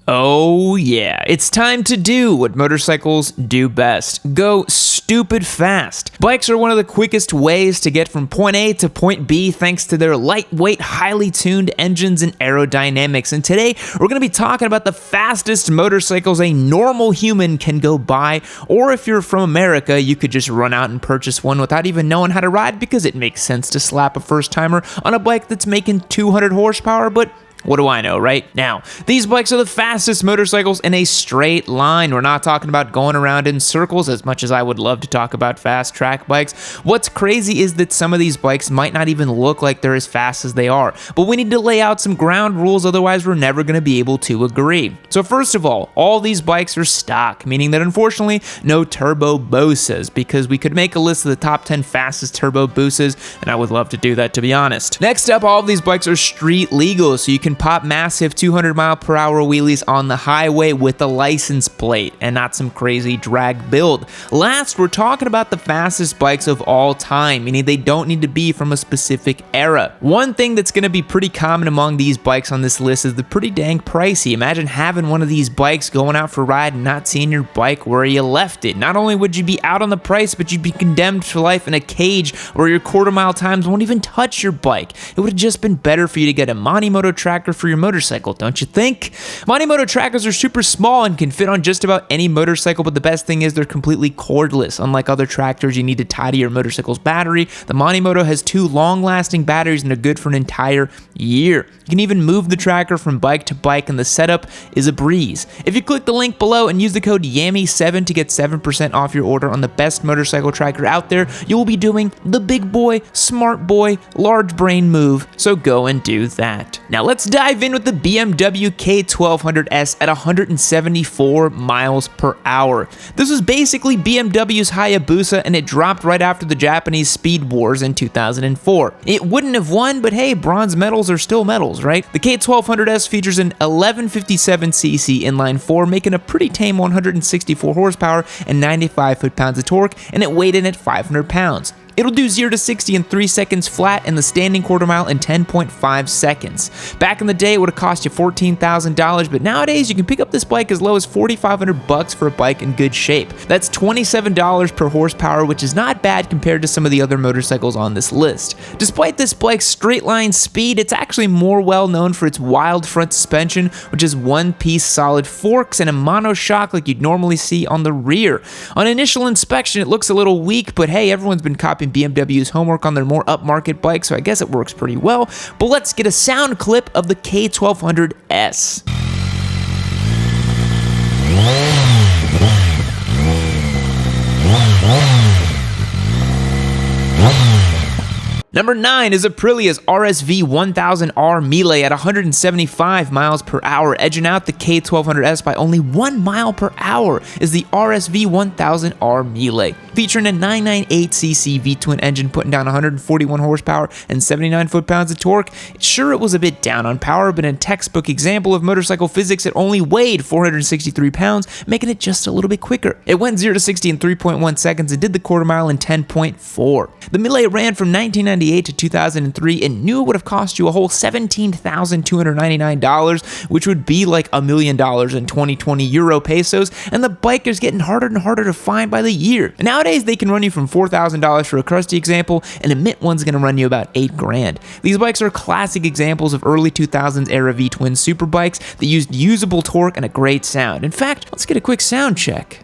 Oh yeah, it's time to do what motorcycles do best. Go stupid fast. Bikes are one of the quickest ways to get from point A to point B thanks to their lightweight, highly tuned engines and aerodynamics. And today, we're going to be talking about the fastest motorcycles a normal human can go buy, or if you're from America, you could just run out and purchase one without even knowing how to ride because it makes sense to slap a first-timer on a bike that's making 200 horsepower, but what do I know, right? Now, these bikes are the fastest motorcycles in a straight line. We're not talking about going around in circles as much as I would love to talk about fast track bikes. What's crazy is that some of these bikes might not even look like they're as fast as they are, but we need to lay out some ground rules, otherwise we're never going to be able to agree. So first of all these bikes are stock, meaning that unfortunately no Turbo Busas, because we could make a list of the top 10 fastest Turbo Busas, and I would love to do that, to be honest. Next up, all of these bikes are street legal, so you can pop massive 200-mile-per-hour wheelies on the highway with a license plate and not some crazy drag build. Last, we're talking about the fastest bikes of all time, meaning they don't need to be from a specific era. One thing that's going to be pretty common among these bikes on this list is they're pretty dang pricey. Imagine having one of these bikes, going out for a ride and not seeing your bike where you left it. Not only would you be out on the price, but you'd be condemned for life in a cage where your quarter-mile times won't even touch your bike. It would have just been better for you to get a Monimoto tracker for your motorcycle, don't you think? Monimoto trackers are super small and can fit on just about any motorcycle, but the best thing is they're completely cordless. Unlike other tractors you need to tie to your motorcycle's battery, the Monimoto has 2 long-lasting batteries and are good for an entire year. You can even move the tracker from bike to bike, and the setup is a breeze. If you click the link below and use the code Yammie7 to get 7% off your order on the best motorcycle tracker out there, you will be doing the big boy, smart boy, large brain move, so go and do that. Now let's dive in with the BMW K1200S at 174 miles per hour. This was basically BMW's Hayabusa, and it dropped right after the Japanese Speed Wars in 2004. It wouldn't have won, but hey, bronze medals are still medals, right? The K1200S features an 1157cc inline 4, making a pretty tame 164 horsepower and 95 foot-pounds of torque, and it weighed in at 500 pounds. It'll do 0 to 60 in 3 seconds flat and the standing quarter mile in 10.5 seconds. Back in the day, it would have cost you $14,000, but nowadays you can pick up this bike as low as $4,500 for a bike in good shape. That's $27 per horsepower, which is not bad compared to some of the other motorcycles on this list. Despite this bike's straight line speed, it's actually more well known for its wild front suspension, which is one-piece solid forks and a monoshock like you'd normally see on the rear. On initial inspection, it looks a little weak, but hey, everyone's been copying BMW's homework on their more upmarket bikes, so I guess it works pretty well. But let's get a sound clip of the K1200S. Number 9 is Aprilia's RSV 1000R Melee at 175 miles per hour. Edging out the K1200S by only 1 mile per hour is the RSV 1000R Melee. Featuring a 998cc V-twin engine putting down 141 horsepower and 79 foot-pounds of torque. Sure, it was a bit down on power, but in a textbook example of motorcycle physics, it only weighed 463 pounds, making it just a little bit quicker. It went 0 to 60 in 3.1 seconds and did the quarter mile in 10.4. The Melee ran from 1998 to 2003 and knew it would have cost you a whole $17,299, which would be like $1 million in 2020 Euro pesos, and the bike is getting harder and harder to find by the year. And nowadays, they can run you from $4,000 for a crusty example, and a mint one's gonna run you about $8,000. These bikes are classic examples of early 2000s era V-twin super bikes that used usable torque and a great sound. In fact, let's get a quick sound check.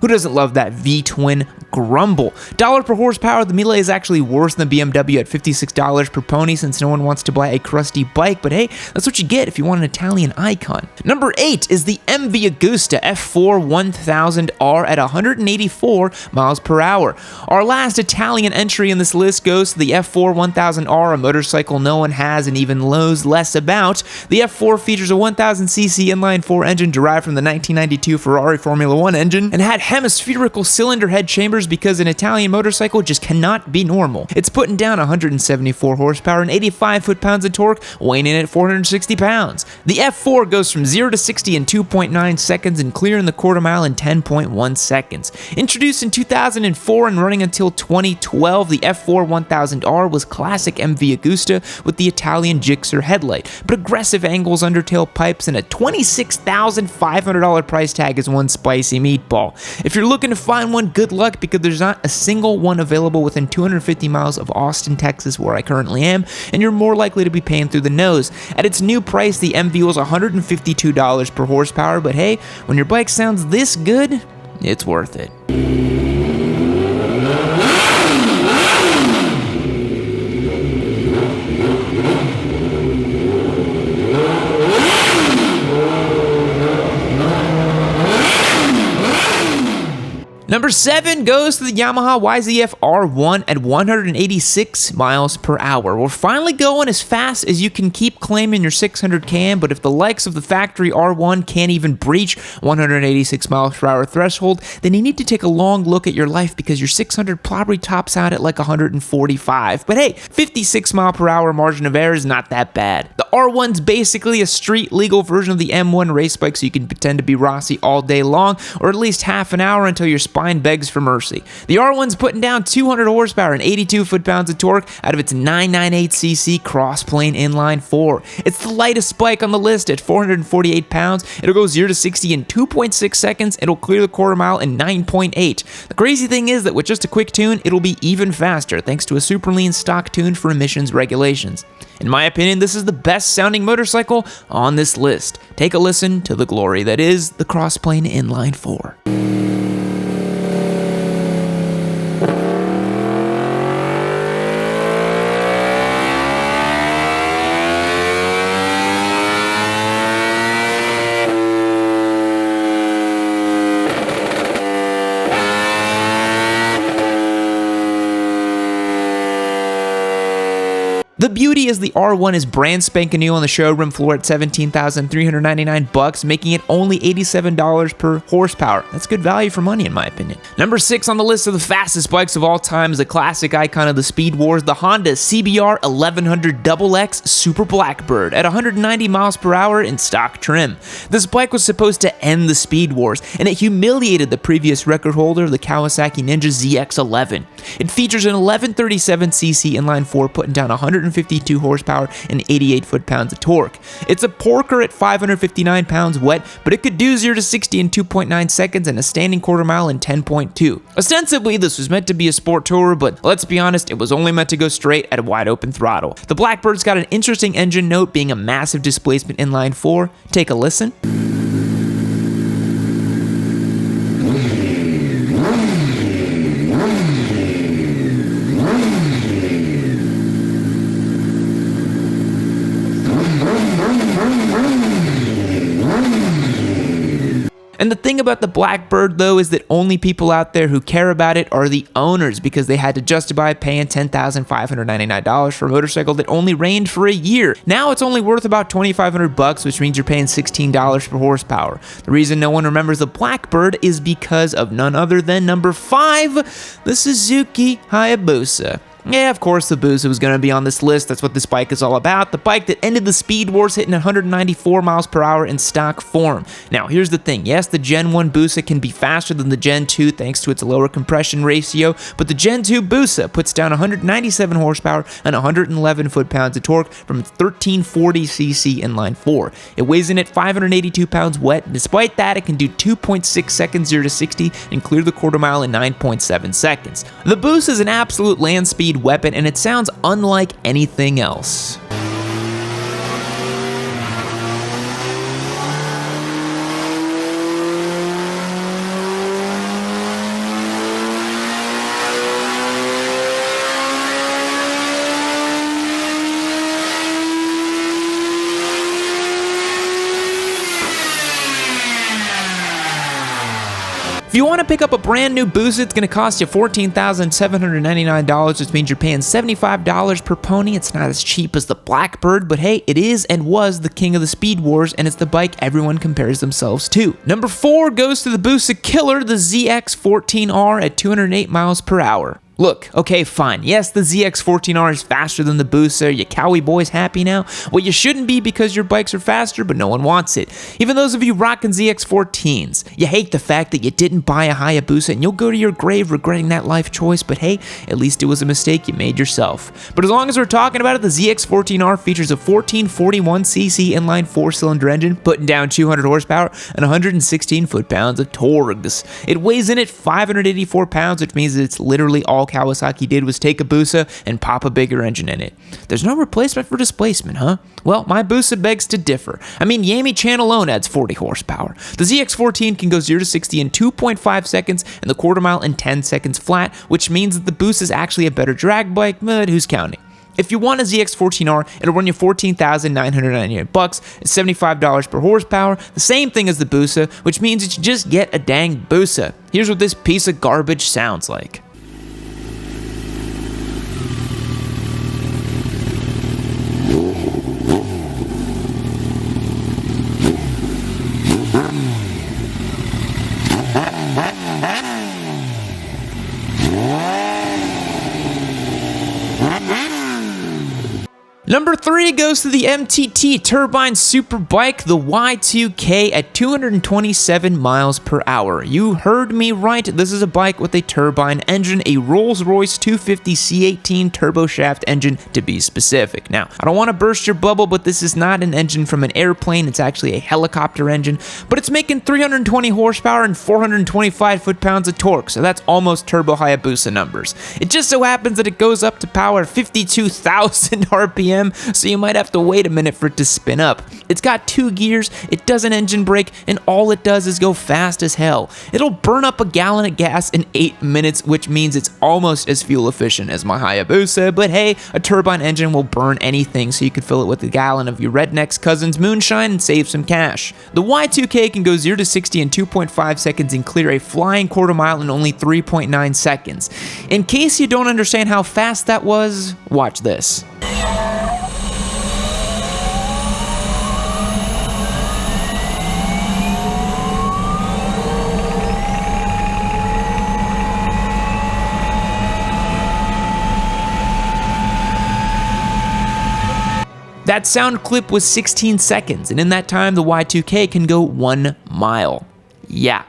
Who doesn't love that V-twin grumble? Dollar per horsepower, the Melee is actually worse than the BMW at $56 per pony since no one wants to buy a crusty bike, but hey, that's what you get if you want an Italian icon. Number 8 is the MV Augusta F4 1000R at 184 miles per hour. Our last Italian entry in this list goes to the F4 1000R, a motorcycle no one has and even knows less about. The F4 features a 1000cc inline-4 engine derived from the 1992 Ferrari Formula 1 engine and had hemispherical cylinder head chambers numbers because an Italian motorcycle just cannot be normal. It's putting down 174 horsepower and 85 foot-pounds of torque, weighing in at 460 pounds. The F4 goes from 0 to 60 in 2.9 seconds and clearing the quarter mile in 10.1 seconds. Introduced in 2004 and running until 2012, the F4 1000R was classic MV Augusta with the Italian Gixxer headlight, but aggressive angles, undertail pipes, and a $26,500 price tag is one spicy meatball. If you're looking to find one, good luck, because there's not a single one available within 250 miles of Austin, Texas, where I currently am, and you're more likely to be paying through the nose. At its new price, the MV was $152 per horsepower, but hey, when your bike sounds this good, it's worth it. Number 7 goes to the Yamaha YZF R1 at 186 miles per hour. We're finally going as fast as you can keep claiming your 600 can, but if the likes of the factory R1 can't even breach 186 miles per hour threshold, then you need to take a long look at your life, because your 600 probably tops out at like 145. But hey, 56 mile per hour margin of error is not that bad. The R1's basically a street legal version of the M1 race bike, so you can pretend to be Rossi all day long, or at least half an hour until your spine begs for mercy. The R1's putting down 200 horsepower and 82 foot-pounds of torque out of its 998cc cross-plane inline 4. It's the lightest bike on the list at 448 pounds. It'll go 0 to 60 in 2.6 seconds. It'll clear the quarter mile in 9.8. The crazy thing is that with just a quick tune, it'll be even faster thanks to a super lean stock tune for emissions regulations. In my opinion, this is the best sounding motorcycle on this list. Take a listen to the glory that is the cross-plane inline 4. The beauty is the R1 is brand spanking new on the showroom floor at $17,399, making it only $87 per horsepower. That's good value for money, in my opinion. Number 6 on the list of the fastest bikes of all time is a classic icon of the Speed Wars, the Honda CBR 1100 XX Super Blackbird at 190 miles per hour in stock trim. This bike was supposed to end the Speed Wars, and it humiliated the previous record holder, the Kawasaki Ninja ZX11. It features an 1137cc inline 4 putting down 152 horsepower and 88 foot-pounds of torque. It's a porker at 559 pounds wet, but it could do 0 to 60 in 2.9 seconds and a standing quarter mile in 10.2. Ostensibly, this was meant to be a sport tourer, but let's be honest, it was only meant to go straight at a wide open throttle. The Blackbird's got an interesting engine note, being a massive displacement inline 4. Take a listen. And the thing about the Blackbird, though, is that only people out there who care about it are the owners, because they had to justify paying $10,599 for a motorcycle that only reigned for a year. Now it's only worth about $2,500, which means you're paying $16 per horsepower. The reason no one remembers the Blackbird is because of none other than number 5, the Suzuki Hayabusa. Yeah, of course the Busa was going to be on this list. That's what this bike is all about. The bike that ended the Speed Wars, hitting 194 miles per hour in stock form. Now, here's the thing. Yes, the Gen 1 Busa can be faster than the Gen 2 thanks to its lower compression ratio, but the Gen 2 Busa puts down 197 horsepower and 111 foot-pounds of torque from its 1340cc inline 4. It weighs in at 582 pounds wet, and despite that, it can do 2.6 seconds 0 to 60 and clear the quarter mile in 9.7 seconds. The Busa is an absolute land speed weapon, and it sounds unlike anything else. If you want to pick up a brand new Busa, it's going to cost you $14,799, which means you're paying $75 per pony. It's not as cheap as the Blackbird, but hey, it is and was the king of the Speed Wars, and it's the bike everyone compares themselves to. Number 4 goes to the Busa killer, the ZX14R at 208 miles per hour. Look, okay, fine. Yes, the ZX14R is faster than the Busa. You Cowie boys happy now? Well, you shouldn't be because your bikes are faster, but no one wants it. Even those of you rocking ZX14s. You hate the fact that you didn't buy a Hayabusa, and you'll go to your grave regretting that life choice, but hey, at least it was a mistake you made yourself. But as long as we're talking about it, the ZX14R features a 1441cc inline 4-cylinder engine, putting down 200 horsepower and 116 foot-pounds of torques. It weighs in at 584 pounds, which means that it's literally all Kawasaki did was take a Busa and pop a bigger engine in it. There's no replacement for displacement, huh? Well, my Busa begs to differ. I mean, Yammie Chan alone adds 40 horsepower. The ZX14 can go 0 to 60 in 2.5 seconds and the quarter mile in 10 seconds flat, which means that the Busa is actually a better drag bike, but who's counting? If you want a ZX14R, it'll run you $14,998. It's $75 per horsepower, the same thing as the Busa, which means you should just get a dang Busa. Here's what this piece of garbage sounds like. Number 3 goes to the MTT Turbine Superbike, the Y2K at 227 miles per hour. You heard me right, this is a bike with a turbine engine, a Rolls-Royce 250 C18 turbo shaft engine to be specific. Now, I don't want to burst your bubble, but this is not an engine from an airplane, it's actually a helicopter engine, but it's making 320 horsepower and 425 foot-pounds of torque, so that's almost Turbo Hayabusa numbers. It just so happens that it goes up to power 52,000 RPM, so you might have to wait a minute for it to spin up. It's got 2 gears, it does an engine brake, and all it does is go fast as hell. It'll burn up a gallon of gas in 8 minutes, which means it's almost as fuel efficient as my Hayabusa, but hey, a turbine engine will burn anything, so you can fill it with a gallon of your redneck's cousin's moonshine and save some cash. The Y2K can go 0 to 60 in 2.5 seconds and clear a flying quarter mile in only 3.9 seconds. In case you don't understand how fast that was, watch this. That sound clip was 16 seconds, and in that time, the Y2K can go 1 mile. Yeah.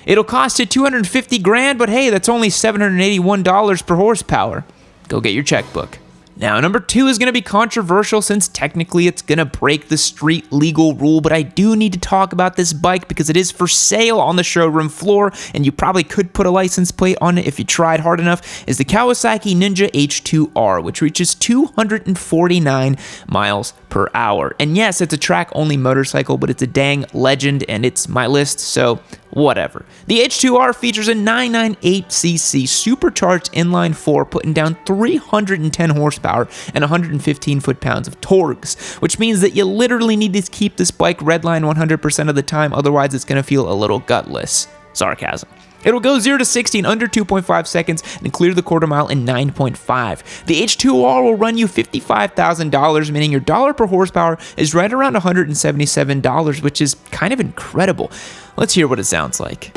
It'll cost you $250,000, but hey, that's only $781 per horsepower. Go get your checkbook. Now, number 2 is going to be controversial since technically it's going to break the street legal rule, but I do need to talk about this bike because it is for sale on the showroom floor, and you probably could put a license plate on it if you tried hard enough, is the Kawasaki Ninja H2R, which reaches 249 miles per hour. And yes, it's a track-only motorcycle, but it's a dang legend, and it's my list, so whatever. The H2R features a 998cc supercharged inline 4, putting down 310 horsepower and 115 foot-pounds of torques, which means that you literally need to keep this bike redline 100% of the time, otherwise it's going to feel a little gutless. Sarcasm. It'll go 0 to 60 in under 2.5 seconds and clear the quarter mile in 9.5. The H2R will run you $55,000, meaning your dollar per horsepower is right around $177, which is kind of incredible. Let's hear what it sounds like.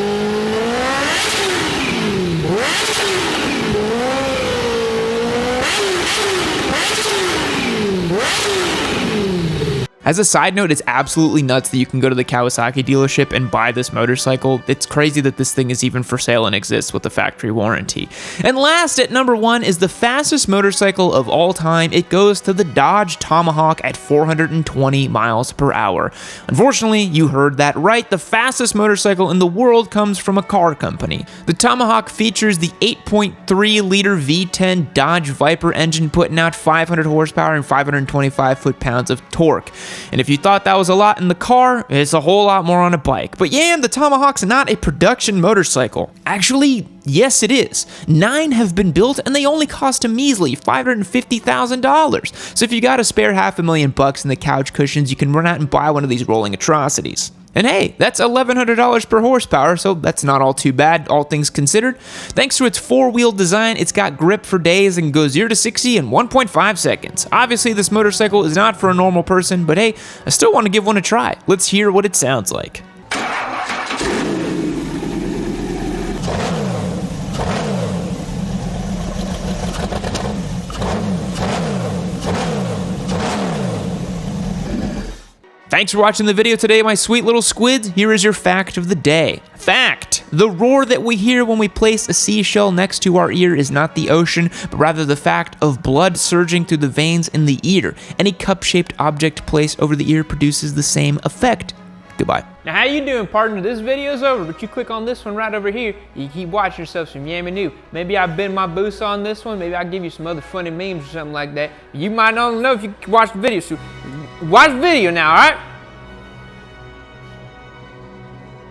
As a side note, it's absolutely nuts that you can go to the Kawasaki dealership and buy this motorcycle. It's crazy that this thing is even for sale and exists with a factory warranty. And last at number 1 is the fastest motorcycle of all time. It goes to the Dodge Tomahawk at 420 miles per hour. Unfortunately, you heard that right. The fastest motorcycle in the world comes from a car company. The Tomahawk features the 8.3-liter V10 Dodge Viper engine, putting out 500 horsepower and 525 foot-pounds of torque. And if you thought that was a lot in the car, it's a whole lot more on a bike. But yeah, the Tomahawk's not a production motorcycle. Actually, yes it is. 9 have been built and they only cost a measly $550,000. So if you got a spare $500,000 in the couch cushions, you can run out and buy one of these rolling atrocities. And hey, that's $1,100 per horsepower, so that's not all too bad, all things considered. Thanks to its four-wheel design, it's got grip for days and goes 0 to 60 in 1.5 seconds. Obviously, this motorcycle is not for a normal person, but hey, I still want to give one a try. Let's hear what it sounds like. Thanks for watching the video today, my sweet little squids. Here is your fact of the day. Fact! The roar that we hear when we place a seashell next to our ear is not the ocean, but rather the fact of blood surging through the veins in the ear. Any cup-shaped object placed over the ear produces the same effect. Goodbye. Now, how you doing, partner? This video's over, but you click on this one right over here. You keep watching yourself some Yammie Noob. Maybe I bend my boost on this one. Maybe I'll give you some other funny memes or something like that. You might not know if you watch the video, so watch the video now, all right?